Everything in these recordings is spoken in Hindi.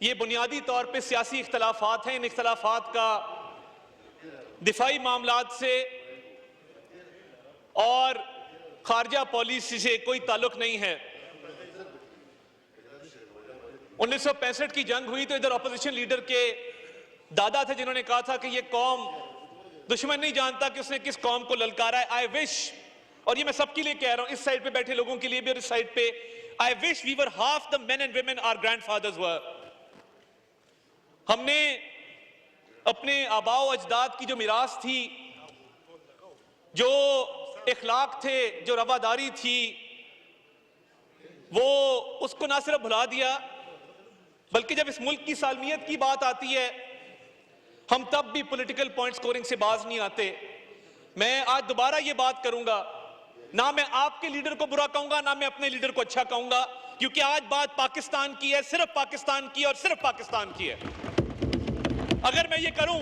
ये बुनियादी तौर पे सियासी इख्तलाफात हैं। इन इख्तलाफात का दिफाई मामलात से और खारजा पॉलिसी से कोई ताल्लुक नहीं है। 1965 की जंग हुई तो इधर अपोजिशन लीडर के दादा थे जिन्होंने कहा था कि ये कौम दुश्मन नहीं जानता कि उसने किस कौम को ललकारा है। आई विश, और ये मैं सबके लिए कह रहा हूं, इस साइड पे बैठे लोगों के लिए भी और इस साइड पे, I wish we were half the men and women our grandfathers were. हमने अपने आबाओ अजदाद की जो मिरास थी, जो इखलाक थे, जो रवादारी थी, वो उसको ना सिर्फ भुला दिया बल्कि जब इस मुल्क की सालमियत की बात आती है हम तब भी पॉलिटिकल पॉइंट स्कोरिंग से बाज नहीं आते। मैं आज दोबारा ये बात करूंगा, ना मैं आपके लीडर को बुरा कहूंगा ना मैं अपने लीडर को अच्छा कहूंगा, क्योंकि आज बात पाकिस्तान की है, सिर्फ पाकिस्तान की और सिर्फ पाकिस्तान की है। अगर मैं ये करूं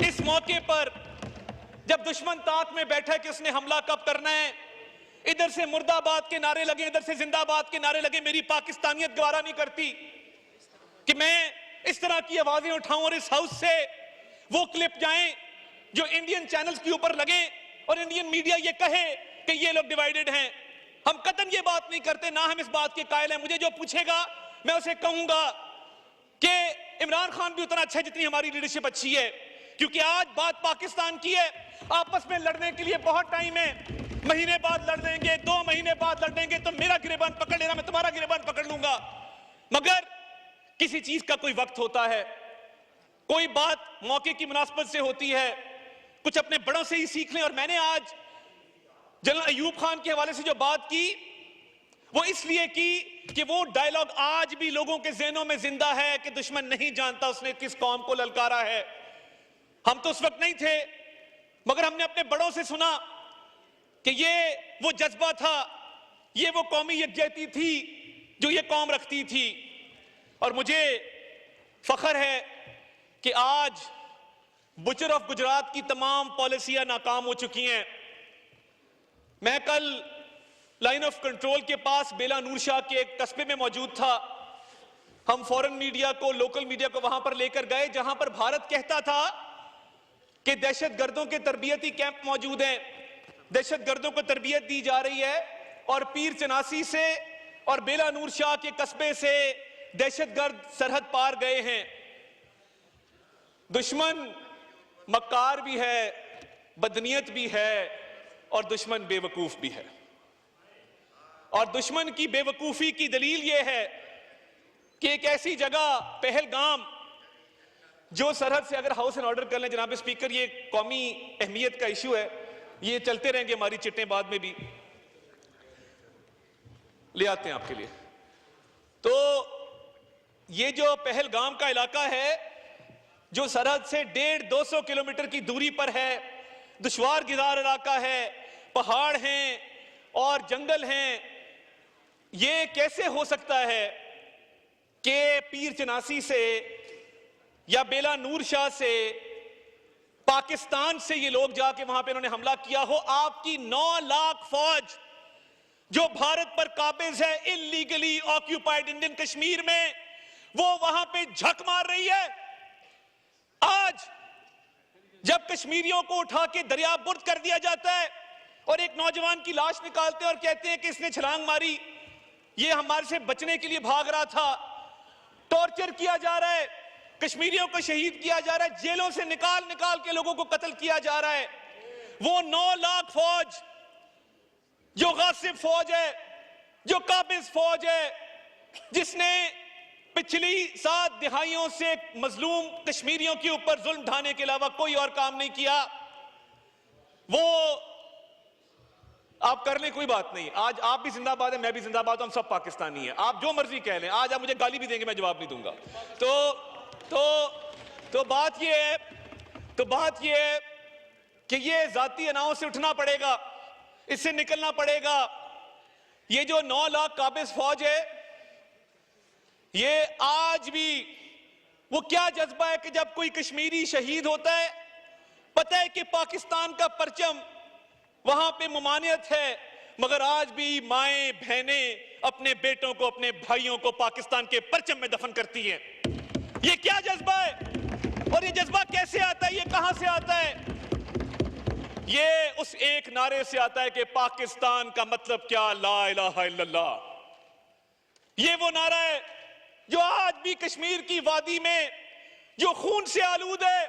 इस मौके पर जब दुश्मन ताक में बैठा है कि उसने हमला कब करना है, इधर से मुर्दाबाद के नारे लगे, इधर से जिंदाबाद के नारे लगे, मेरी पाकिस्तानियत गवारा नहीं करती कि मैं इस तरह की आवाजें उठाऊं और इस हाउस से वो क्लिप जाएं जो इंडियन चैनल्स के ऊपर लगे और इंडियन मीडिया ये कहे कि ये लोग डिवाइडेड हैं। हम कतई ये बात नहीं करते, ना हम इस बात के कायल हैं। मुझे जो पूछेगा मैं उसे कहूंगा कि इमरान खान भी उतना अच्छा है जितनी हमारी लीडरशिप अच्छी है, क्योंकि आज बात पाकिस्तान की है। आपस में लड़ने के लिए बहुत टाइम है, महीने बाद लड़ देंगे, 2 महीने बाद लड़ देंगे, तो मेरा गिरेबान पकड़ लेना, मैं तुम्हारा गिरेबान पकड़ लूंगा। मगर किसी चीज का कोई वक्त होता है, कोई बात मौके की मुनासबत से होती है, कुछ अपने बड़ों से ही सीख लें। और मैंने आज जनरल अयूब खान के हवाले से जो बात की वो इसलिए की कि वो डायलॉग आज भी लोगों के ज़हनों में जिंदा है कि दुश्मन नहीं जानता उसने किस कौम को ललकारा है। हम तो उस वक्त नहीं थे, मगर हमने अपने बड़ों से सुना कि ये वो जज्बा था, ये वो कौमी यकजहती थी जो ये कौम रखती थी। और मुझे फख्र है कि आज बुचर ऑफ गुजरात की तमाम पॉलिसियां नाकाम हो चुकी हैं। मैं कल लाइन ऑफ कंट्रोल के पास बेला नूर शाह के एक कस्बे में मौजूद था। हम फॉरेन मीडिया को, लोकल मीडिया को वहां पर लेकर गए जहां पर भारत कहता था कि दहशतगर्दों के तरबियती कैंप मौजूद हैं, दहशतगर्दों को तरबियत दी जा रही है, और पीर चनासी से और बेला नूर शाह के कस्बे से दहशतगर्द सरहद पार गए हैं। दुश्मन मक्कार भी है, बदनीयत भी है और दुश्मन बेवकूफ भी है। और दुश्मन की बेवकूफी की दलील यह है कि एक ऐसी जगह पहलगाम जो सरहद से, अगर हाउस एंड ऑर्डर कर लें जनाब स्पीकर, ये कौमी अहमियत का इशू है, ये चलते रहेंगे, हमारी चिट्टें बाद में भी ले आते हैं आपके लिए। तो ये जो पहलगाम का इलाका है जो सरहद से 150-200 किलोमीटर की दूरी पर है, दुश्वार गुजार इलाका है, पहाड़ हैं और जंगल हैं, ये कैसे हो सकता है कि पीर चनासी से या बेला नूर शाह से, पाकिस्तान से ये लोग जाके वहां पे उन्होंने हमला किया हो? आपकी 9 लाख फौज जो भारत पर काबिज है इलीगली ऑक्यूपाइड इंडियन कश्मीर में, वो वहां पे झक मार रही है। आज जब कश्मीरियों को उठा के दरिया बुर्द कर दिया जाता है और एक नौजवान की लाश निकालते हैं और कहते हैं कि इसने छलांग मारी, ये हमारे से बचने के लिए भाग रहा था, टॉर्चर किया जा रहा है, कश्मीरियों को शहीद किया जा रहा है, जेलों से निकाल निकाल के लोगों को कत्ल किया जा रहा है। वो 9 लाख फौज जो गासिब फौज है, जो काबिज फौज है, जिसने पिछली 7 दिहाइयों से मजलूम कश्मीरियों के ऊपर जुल्म ढाने के अलावा कोई और काम नहीं किया, वो आप कर लें, कोई बात नहीं। आज आप भी जिंदाबाद है, मैं भी जिंदाबाद हूं, हम सब पाकिस्तानी हैं, आप जो मर्जी कह लें। आज आप मुझे गाली भी देंगे, मैं जवाब नहीं दूंगा। तो बात ये है कि ये जाती अनाओं से उठना पड़ेगा, इससे निकलना पड़ेगा। ये जो 9 लाख काबिज फौज है, ये आज भी वो क्या जज्बा है कि जब कोई कश्मीरी शहीद होता है, पता है कि पाकिस्तान का परचम वहां पे ममानियत है, मगर आज भी माएं बहनें अपने बेटों को, अपने भाइयों को पाकिस्तान के परचम में दफन करती हैं। ये क्या जज्बा है और ये जज्बा कैसे आता है, ये कहां से आता है? ये उस एक नारे से आता है कि पाकिस्तान का मतलब क्या, ला इलाहा इल्लल्लाह। ये वो नारा है जो आज भी कश्मीर की वादी में जो खून से आलूद है,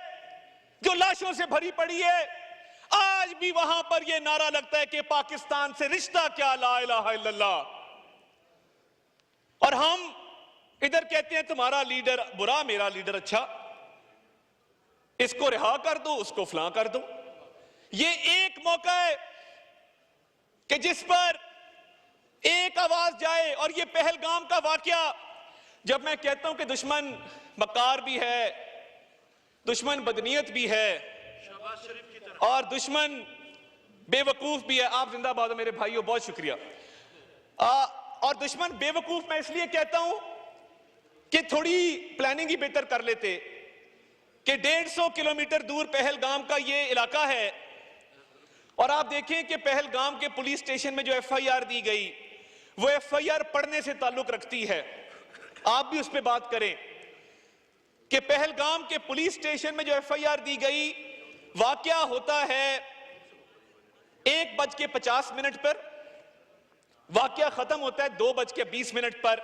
जो लाशों से भरी पड़ी है, आज भी वहां पर यह नारा लगता है कि पाकिस्तान से रिश्ता क्या, ला इलाहा इल्लल्लाह। और हम इधर कहते हैं तुम्हारा लीडर बुरा, मेरा लीडर अच्छा, इसको रिहा कर दो, उसको फलां कर दो। ये एक मौका है कि जिस पर एक आवाज जाए। और ये पहलगाम का वाकया, जब मैं कहता हूं कि दुश्मन मक्कार भी है, दुश्मन बदनीयत भी है और दुश्मन बेवकूफ भी है। आप जिंदाबाद मेरे भाइयों, बहुत शुक्रिया। और दुश्मन बेवकूफ मैं इसलिए कहता हूं कि थोड़ी प्लानिंग ही बेहतर कर लेते कि 150 किलोमीटर दूर पहलगाम का ये इलाका है और आप देखें कि पहलगाम के पुलिस स्टेशन में जो एफआईआर दी गई वो एफआईआर पढ़ने से ताल्लुक रखती है। आप भी उस पर बात करें कि पहलगाम के पुलिस स्टेशन में जो एफआईआर दी गई, वाकया होता है 1:50 पर, वाकया खत्म होता है 2:20 पर,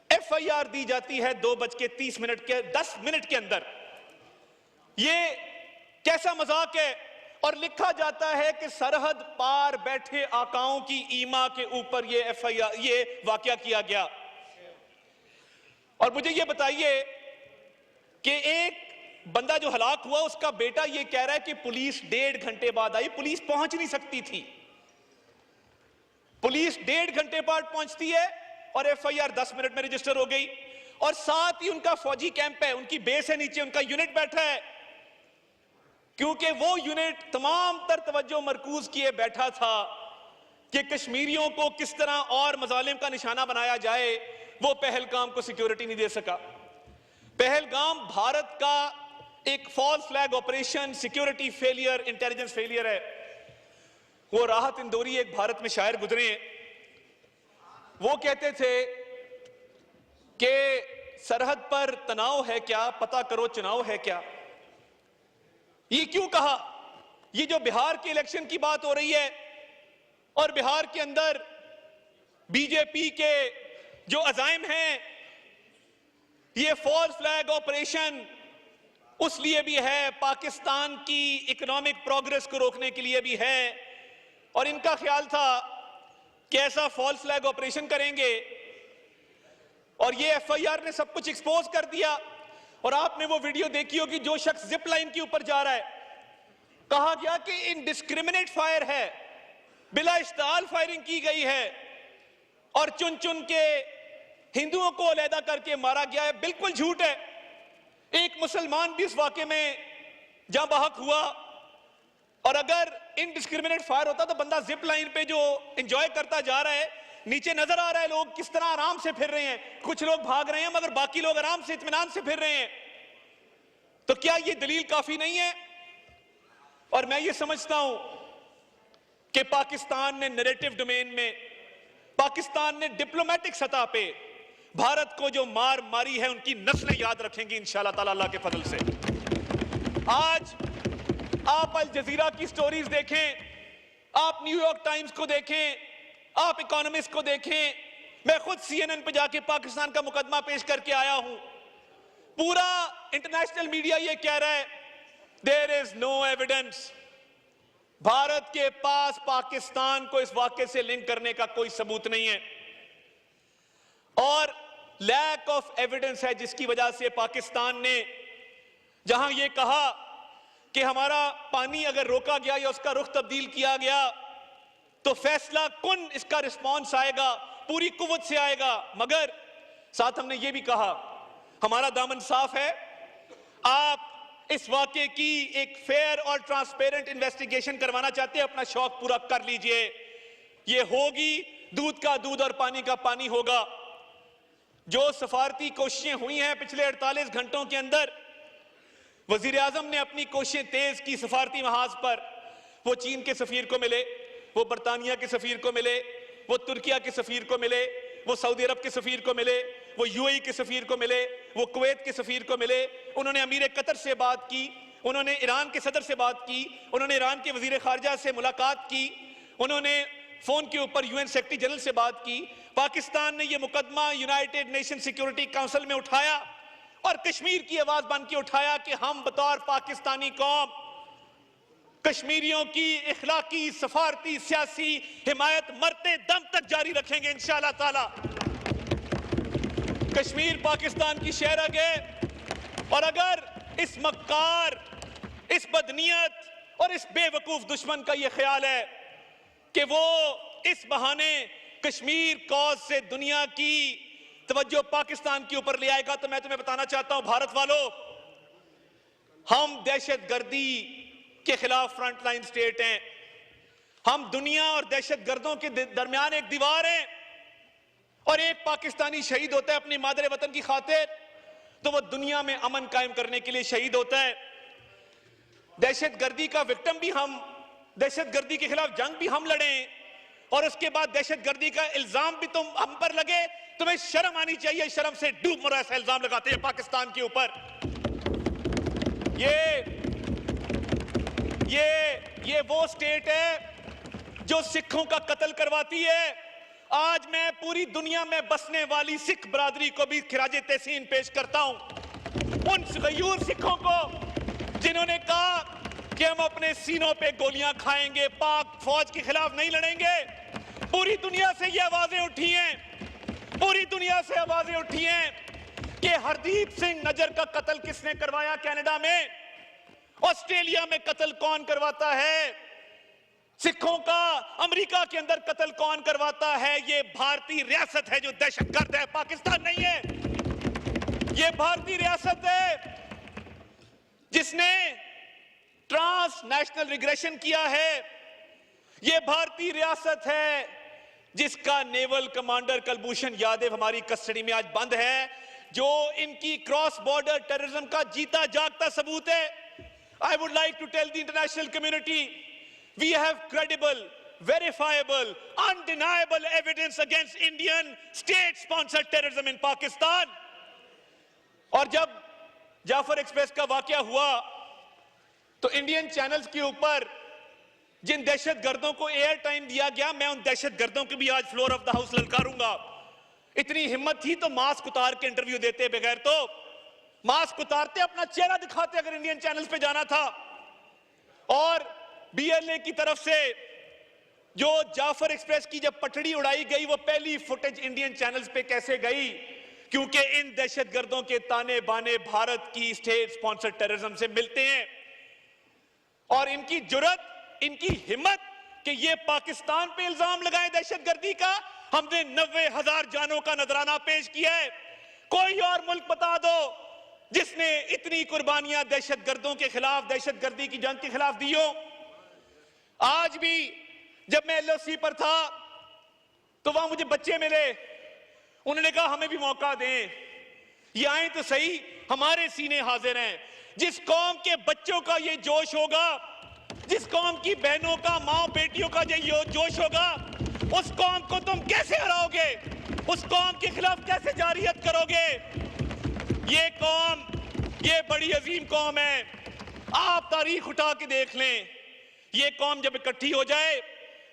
एफआईआर दी जाती है 2:30 के 10 मिनट के अंदर। ये कैसा मजाक है? और लिखा जाता है कि सरहद पार बैठे आकाओं की ईमा के ऊपर ये एफआईआर, ये वाकया किया गया। और मुझे ये बताइए कि एक बंदा जो हलाक हुआ उसका बेटा ये कह रहा है कि पुलिस 1.5 घंटे बाद आई। पुलिस पहुंच नहीं सकती थी, पुलिस 1.5 घंटे बाद पहुंचती है और एफआईआर 10 मिनट में रजिस्टर हो गई। और साथ ही उनका फौजी कैंप है, उनकी बेस है नीचे, उनका यूनिट बैठा है, क्योंकि वो यूनिट तमाम तर तवज्जो मरकूज किए बैठा था कि कश्मीरियों को किस तरह और मजालिम का निशाना बनाया जाए। वो पहलगाम को सिक्योरिटी नहीं दे सका। पहलगाम भारत का एक false flag operation, security failure, intelligence failure है। वो राहत इंदौरी एक भारत में शायर गुजरे हैं, वो कहते थे कि सरहद पर तनाव है क्या, पता करो चुनाव है क्या। ये क्यों कहा? ये जो बिहार के इलेक्शन की बात हो रही है और बिहार के अंदर बीजेपी के जो अजाइम हैं, ये फॉल्स फ्लैग ऑपरेशन उस लिए भी है, पाकिस्तान की इकोनॉमिक प्रोग्रेस को रोकने के लिए भी है। और इनका ख्याल था कि ऐसा फॉल्स फ्लैग ऑपरेशन करेंगे और ये एफआईआर ने सब कुछ एक्सपोज कर दिया। और आपने वो वीडियो देखी होगी, जो शख्स जिप लाइन के ऊपर जा रहा है, कहा गया कि इनडिस्क्रिमिनेट फायर है, बिला इश्ताल फायरिंग की गई है और चुन चुन के हिंदुओं को अलहदा करके मारा गया है। बिल्कुल झूठ है। एक मुसलमान भी इस वाकये में जहां बहक हुआ। और अगर इनडिस्क्रिमिनेट फायर होता तो बंदा जिप लाइन पे जो एंजॉय करता जा रहा है, नीचे नजर आ रहा है लोग किस तरह आराम से फिर रहे हैं, कुछ लोग भाग रहे हैं मगर बाकी लोग आराम से इत्मीनान से फिर रहे हैं, तो क्या ये दलील काफी नहीं है? और मैं ये समझता हूं कि पाकिस्तान ने नैरेटिव डोमेन में, पाकिस्तान ने डिप्लोमेटिक सतह पे भारत को जो मार मारी है, उनकी नस्लें याद रखेंगी इंशाअल्लाह ताला अल्लाह के फजल से। आज आप अल जजीरा की स्टोरीज देखें, आप न्यूयॉर्क टाइम्स को देखें, आप इकोनॉमिस्ट को देखें, मैं खुद CNN पे जाके पाकिस्तान का मुकदमा पेश करके आया हूं। पूरा इंटरनेशनल मीडिया ये कह रहा है there is no evidence, Bharat के पास पाकिस्तान को इस वाकये से लिंक करने का कोई सबूत नहीं है और लैक ऑफ एविडेंस है, जिसकी वजह से पाकिस्तान ने जहां ये कहा कि हमारा पानी अगर रोका गया या उसका रुख तब्दील किया गया तो फैसला कुन इसका रिस्पॉन्स आएगा, पूरी कुव्वत से आएगा, मगर साथ हमने ये भी कहा हमारा दामन साफ है, आप इस वाकये की एक फेयर और ट्रांसपेरेंट इन्वेस्टिगेशन करवाना चाहते हैं, अपना शौक पूरा कर लीजिए, ये होगी, दूध का दूध और पानी का पानी होगा। जो सफारती कोशिशें हुई हैं पिछले 48 घंटों के अंदर, वजीर आजम ने अपनी कोशिशें तेज की सफारती महाज पर। वो चीन के सफीर को मिले, वो बरतानिया के सफीर को मिले, वो तुर्किया के सफीर को मिले, वो सऊदी अरब के सफीर को मिले, वो यूएई के सफीर को मिले, वो कुवैत के सफीर को मिले, उन्होंने अमीर कतर से बात की, उन्होंने ईरान के सदर से बात की, उन्होंने ईरान के वजीर खारजा से मुलाकात की, उन्होंने फोन के ऊपर यूएन सेक्रेटरी जनरल से बात की। पाकिस्तान ने यह मुकदमा यूनाइटेड नेशन सिक्योरिटी काउंसिल में उठाया और कश्मीर की आवाज बन के उठाया कि हम बतौर पाकिस्तानी कौम कश्मीरियों की इखलाकी, सफारती, सियासी हिमायत मरते दम तक जारी रखेंगे इंशाअल्लाह ताला। कश्मीर पाकिस्तान की शहरग है और अगर इस मक्कार, इस बदनीयत और इस बेवकूफ दुश्मन का यह ख्याल है कि वो इस बहाने कश्मीर कॉज से दुनिया की तवज्जो पाकिस्तान के ऊपर ले आएगा, तो मैं तुम्हें बताना चाहता हूं भारत वालों, हम दहशतगर्दी के खिलाफ फ्रंटलाइन स्टेट हैं। हम दुनिया और दहशतगर्दों के दरमियान एक दीवार है और एक पाकिस्तानी शहीद होता है अपनी मादरे वतन की खातिर तो वो दुनिया में अमन कायम करने के लिए शहीद होता है। दहशतगर्दी का विक्टिम भी हम, दहशतगर्दी के खिलाफ जंग भी हम लड़े और उसके बाद दहशतगर्दी का इल्जाम भी तुम हम पर लगे। तुम्हें शर्म आनी चाहिए, शर्म से डूब मरो ऐसा इल्जाम लगाते हैं पाकिस्तान के ऊपर। ये वो स्टेट है जो सिखों का कत्ल करवाती है। आज मैं पूरी दुनिया में बसने वाली सिख बरादरी को भी खिराजे तहसीन पेश करता हूं, उन गयूर सिखों को जिन्होंने कहा कि हम अपने सीनों पे गोलियां खाएंगे, पाक फौज के खिलाफ नहीं लड़ेंगे। पूरी दुनिया से ये आवाजें उठी हैं, पूरी दुनिया से आवाजें उठी हैं कि हरदीप सिंह नजर का कत्ल किसने करवाया कनाडा में, ऑस्ट्रेलिया में कत्ल कौन करवाता है, सिखों का अमेरिका के अंदर कत्ल कौन करवाता है। ये भारतीय रियासत है जो दहशतगर्द है, पाकिस्तान नहीं है। ये भारतीय रियासत है जिसने ट्रांसनेशनल रिग्रेशन किया है। ये भारतीय रियासत है जिसका नेवल कमांडर कुलभूषण यादव हमारी कस्टडी में आज बंद है, जो इनकी क्रॉस बॉर्डर टेररिज्म का जीता जागता सबूत है। I would like to tell the international community, we have credible, verifiable, undeniable evidence against Indian state-sponsored terrorism in Pakistan. और जब जाफर एक्सप्रेस का वाकया हुआ तो इंडियन चैनल्स के ऊपर जिन दहशतगर्दों को एयर टाइम दिया गया, मैं उन दहशतगर्दों को भी आज फ्लोर ऑफ द हाउस ललकारूंगा। इतनी हिम्मत थी तो मास्क उतार के इंटरव्यू देते, बगैर तो मास्क उतारते अपना चेहरा दिखाते अगर इंडियन चैनल्स पे जाना था। और बीएलए की तरफ से जो जाफर एक्सप्रेस की जब पटड़ी उड़ाई गई, वो पहली फुटेज इंडियन चैनल्स पे कैसे गई, क्योंकि इन दहशतगर्दों के ताने बाने भारत की स्टेट स्पॉन्सर्ड टेररिज्म से मिलते हैं। और इनकी जुर्रत, इनकी हिम्मत कि ये पाकिस्तान पे इल्जाम लगाए दहशतगर्दी का। हमने 90,000 जानों का नजराना पेश किया है। कोई और मुल्क बता दो जिसने इतनी कुर्बानियां दहशतगर्दों के खिलाफ, दहशतगर्दी की जंग के खिलाफ दी हो। आज भी जब मैं एलओसी पर था तो वहां मुझे बच्चे मिले, उन्होंने कहा हमें भी मौका दें, ये आए तो सही, हमारे सीने हाजिर हैं। जिस कौम के बच्चों का ये जोश होगा, जिस कौम की बहनों का, माँ बेटियों का ये जोश होगा, उस कौम को तुम कैसे हराओगे, उस कौम के खिलाफ कैसे जारियत करोगे। ये कौम, ये बड़ी अजीम कौम है। आप तारीख उठा के देख लें, ये कौम जब इकट्ठी हो जाए,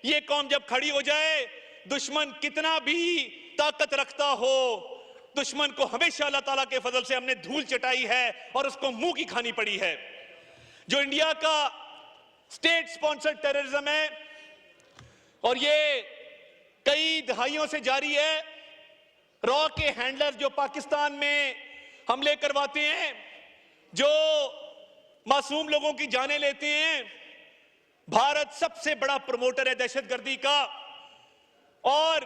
ये कौम जब खड़ी हो जाए, दुश्मन कितना भी ताकत रखता हो, दुश्मन को हमेशा अल्लाह ताला के फजल से हमने धूल चटाई है और उसको मुंह की खानी पड़ी है। जो इंडिया का स्टेट स्पॉन्सर्ड टेररिज्म है और ये कई दहाइयों से जारी है। रॉ के हैंडलर जो पाकिस्तान में हमले करवाते हैं, जो मासूम लोगों की जानें लेते हैं, भारत सबसे बड़ा प्रमोटर है दहशतगर्दी का। और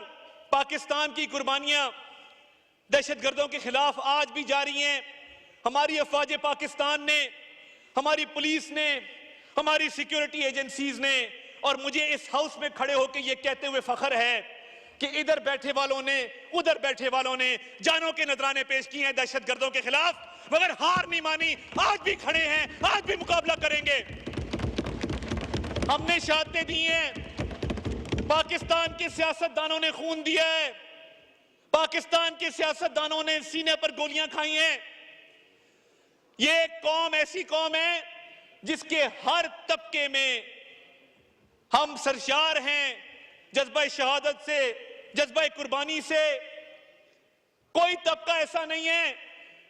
पाकिस्तान की कुर्बानियां दहशतगर्दों के खिलाफ आज भी जारी हैं। हमारी अफवाज पाकिस्तान ने, हमारी पुलिस ने, हमारी सिक्योरिटी एजेंसीज ने, और मुझे इस हाउस में खड़े होकर यह कहते हुए फख्र है कि इधर बैठे वालों ने, उधर बैठे वालों ने जानों के नजराने पेश किए हैं दहशतगर्दों के खिलाफ, मगर हार नहीं मानी। आज भी खड़े हैं, आज भी मुकाबला करेंगे। हमने शहादतें दी हैं, पाकिस्तान के सियासतदानों ने खून दिया है, पाकिस्तान के सियासतदानों ने सीने पर गोलियां खाई हैं। ये कौम ऐसी कौम है जिसके हर तबके में हम सरशार हैं जज्बा शहादत से, जज्बा कुर्बानी से। कोई तबका ऐसा नहीं है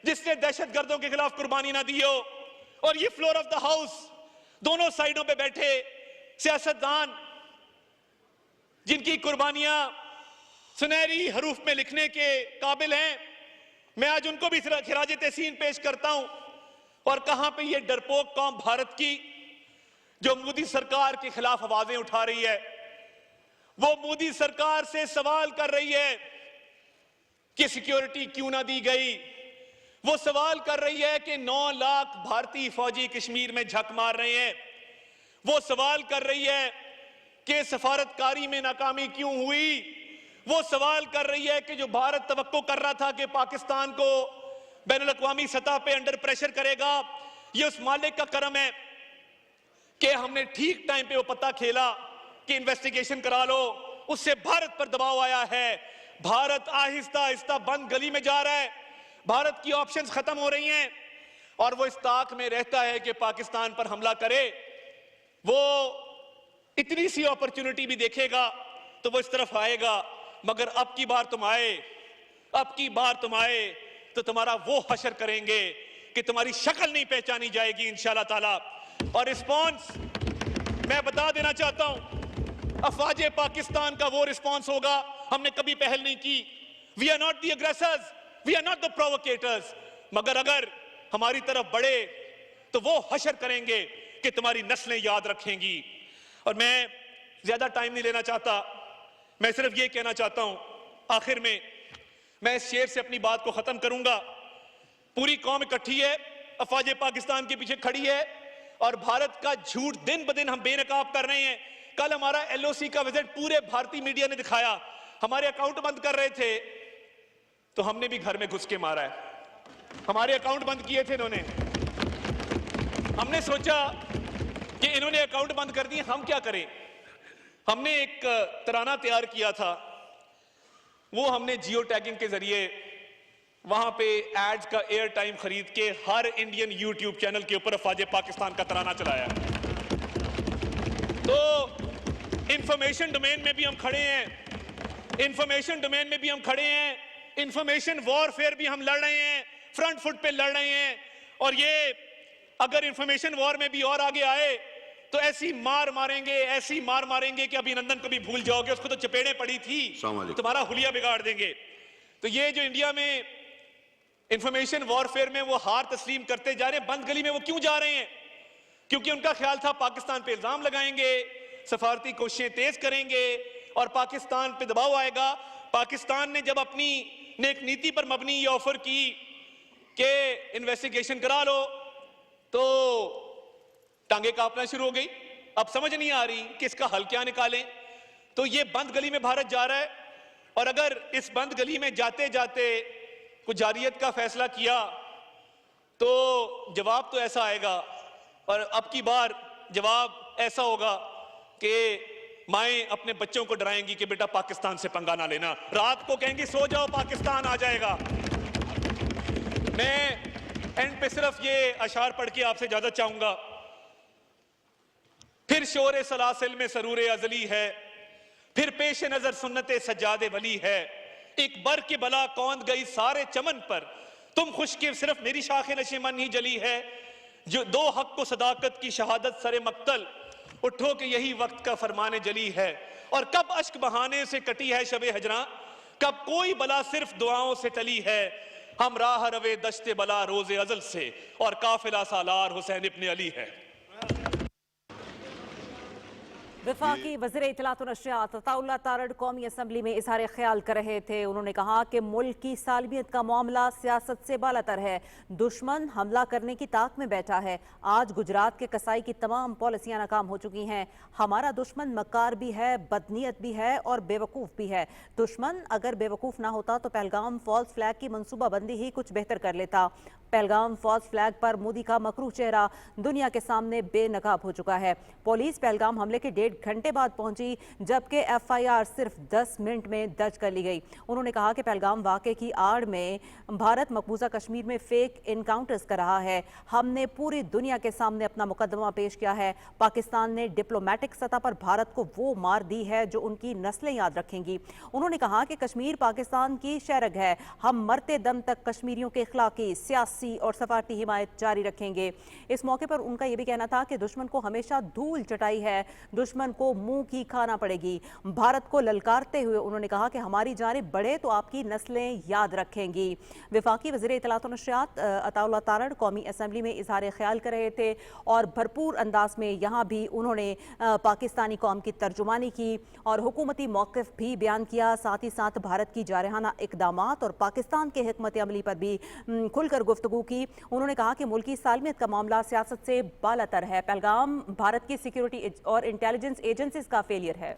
जिसने दहशतगर्दों के खिलाफ कुर्बानी ना दी हो। और ये फ्लोर ऑफ द हाउस, दोनों साइडों पे बैठे सियासतदान जिनकी कुर्बानियां सुनहरी हरूफ में लिखने के काबिल हैं, मैं आज उनको भी खिराज तहसीन पेश करता हूं। और कहां पे ये डरपोक कौम भारत की जो मोदी सरकार के खिलाफ आवाजें उठा रही है, वो मोदी सरकार से सवाल कर रही है कि सिक्योरिटी क्यों ना दी गई। वो सवाल कर रही है कि 9 लाख भारतीय फौजी कश्मीर में झक मार रहे हैं। वो सवाल कर रही है कि सफारतकारी में नाकामी क्यों हुई। वो सवाल कर रही है कि जो भारत तवक्को कर रहा था कि पाकिस्तान को बैनुल अक़वामी सतह पे अंडर प्रेशर करेगा, ये उस मालिक का करम है कि हमने ठीक टाइम पे वो पता खेला कि इन्वेस्टिगेशन करा लो। उससे भारत पर दबाव आया है। भारत आहिस्ता आहिस्ता बंद गली में जा रहा है। भारत की ऑप्शंस खत्म हो रही हैं और वो इस ताक में रहता है कि पाकिस्तान पर हमला करे। वो इतनी सी अपॉर्चुनिटी भी देखेगा तो वो इस तरफ आएगा। मगर अब की बार तुम आए, अब की बार तुम आए तो तुम्हारा वो हशर करेंगे कि तुम्हारी शक्ल नहीं पहचानी जाएगी इंशाल्लाह ताला। और रिस्पॉन्स मैं बता देना चाहता हूं, अफवाजे पाकिस्तान का वो रिस्पॉन्स होगा। हमने कभी पहल नहीं की। We are not the aggressors, we are not the provocateurs. मगर अगर हमारी तरफ बढ़े तो वो हशर करेंगे कि तुम्हारी नस्लें याद रखेंगी। और मैं ज्यादा टाइम नहीं लेना चाहता, मैं सिर्फ ये कहना चाहता हूं, आखिर में मैं इस शेर से अपनी बात को खत्म करूंगा। पूरी कौम इकट्ठी है, अफवाजे पाकिस्तान के पीछे खड़ी है और भारत का झूठ दिन ब दिन हम बेनकाब कर रहे हैं। कल हमारा एलओसी का विजिट पूरे भारतीय मीडिया ने दिखाया। हमारे अकाउंट बंद कर रहे थे तो हमने भी घर में घुस के मारा है। हमारे अकाउंट बंद किए थे इन्होंने। हमने सोचा कि इन्होंने अकाउंट बंद कर दिए, हम क्या करें। हमने एक तराना तैयार किया था, वो हमने जियो टैगिंग के जरिए वहां पे एड्स का एयर टाइम खरीद के हर इंडियन यूट्यूब चैनल के ऊपर अफवाजे पाकिस्तान का तराना चलाया। तो इंफॉर्मेशन डोमेन में भी हम खड़े हैं, इंफॉर्मेशन डोमेन में भी हम खड़े हैं, इंफॉर्मेशन वॉरफेयर भी हम लड़ रहे हैं, फ्रंट फुट पे लड़ रहे हैं। और ये अगर इंफॉर्मेशन वॉर में भी और आगे आए तो ऐसी मार मारेंगे, ऐसी मार मारेंगे कि अभिनंदन को भी भूल जाओगे। उसको तो चपेड़े पड़ी थी, तुम्हारा हुलिया बिगाड़ देंगे। तो ये जो इंडिया में इंफॉर्मेशन वॉरफेयर में वो हार तस्लीम करते जा रहे हैं, बंद गली में वो क्यों जा रहे हैं? क्योंकि उनका ख्याल था पाकिस्तान पे इल्जाम लगाएंगे, सफारती कोशिशें तेज करेंगे और पाकिस्तान पे दबाव आएगा। पाकिस्तान ने जब अपनी नेक नीति पर मबनी ये ऑफर की कि इन्वेस्टिगेशन करा लो तो टांगे कांपना शुरू हो गई। अब समझ नहीं आ रही कि इसका हल क्या निकालें। तो ये बंद गली में भारत जा रहा है और अगर इस बंद गली में जाते जाते कुछ जारियत का फैसला किया तो जवाब तो ऐसा आएगा। और अब की बार जवाब ऐसा होगा कि माएं अपने बच्चों को डराएंगी कि बेटा पाकिस्तान से पंगा ना लेना, रात को कहेंगी सो जाओ पाकिस्तान आ जाएगा। मैं एंड पे सिर्फ ये अशार पढ़ के आपसे इजाजत चाहूंगा। फिर शोर सलासिल में सरूर अजली है, फिर पेश नजर सुन्नते सज्जादे वली है। एक बर की बला कौंद गई सारे चमन पर, तुम खुश के सिर्फ मेरी शाखे नशीमन ही जली है। जो दो हक को सदाकत की शहादत सरे मक्तल, उठो कि यही वक्त का फरमाने जली है। और कब अश्क बहाने से कटी है शबे हजरा, कब कोई बला सिर्फ दुआओं से टली है। हम राह रवे दश्ते बला रोजे अजल से, और काफिला सालार हुसैन इब्न अली है। वफाकी वज़ीर इत्तलात व नशरियात अताउल्लाह तारड़ कौमी असम्बली में इजहार ख्याल कर रहे थे। उन्होंने कहा कि मुल्क की सालमियत का मामला सियासत से बालातर है, दुश्मन हमला करने की ताक में बैठा है। आज गुजरात के कसाई की तमाम पॉलिसियां नाकाम हो चुकी हैं। हमारा दुश्मन मक्कार भी है, बदनीयत भी है और बेवकूफ़ भी है। दुश्मन अगर बेवकूफ़ ना होता तो पहलगाम फॉल्स फ्लैग की मनसूबाबंदी ही कुछ बेहतर कर लेता। पहलगाम फॉल्स फ्लैग पर मोदी का मकरूह चेहरा दुनिया के सामने बेनकाब हो चुका है। पुलिस पहलगाम हमले के 1.5 घंटे बाद पहुंची, जबकि एफआईआर सिर्फ 10 मिनट में दर्ज कर ली गई। उन्होंने कहा कि पहलगाम वाकये की आड़ में भारत मकबूजा कश्मीर में फेक इनकाउंटर्स कर रहा है। हमने पूरी दुनिया के सामने अपना मुकदमा पेश किया है। पाकिस्तान ने डिप्लोमेटिक सतह पर भारत को वो मार दी है जो उनकी नस्लें याद रखेंगी। उन्होंने कहा कि कश्मीर पाकिस्तान की शरग है। हम मरते दम तक कश्मीरियों के इखलाकी, सियासी और सफारती हिमायत जारी रखेंगे। इस मौके पर उनका यह भी कहना था कि दुश्मन को हमेशा धूल चटाई है, दुश्मन को मुंह की खाना पड़ेगी। भारत को ललकारते हुए उन्होंने कहा कि हमारी जानिब बढ़े तो आपकी नस्लें याद रखेंगी। वफाकी वज़ीर इत्तलात व नशरियात अताउल्लाह तारड़ कौमी असम्बली में इजहार ख्याल कर रहे थे और भरपूर अंदाज में यहाँ भी उन्होंने पाकिस्तानी कौम की तर्जुमानी की और हुकूमती मौक़िफ़ भी बयान किया। साथ ही साथ भारत की जारहाना इक़दामात और पाकिस्तान के हिकमत अमली पर भी खुलकर गुफ्तगू की। उन्होंने कहा कि मुल्की सालमियत का मामला सियासत से बालातर है। पहलगाम भारत की सिक्योरिटी और इंटेलिजेंस एजेंसीज का फेलियर है।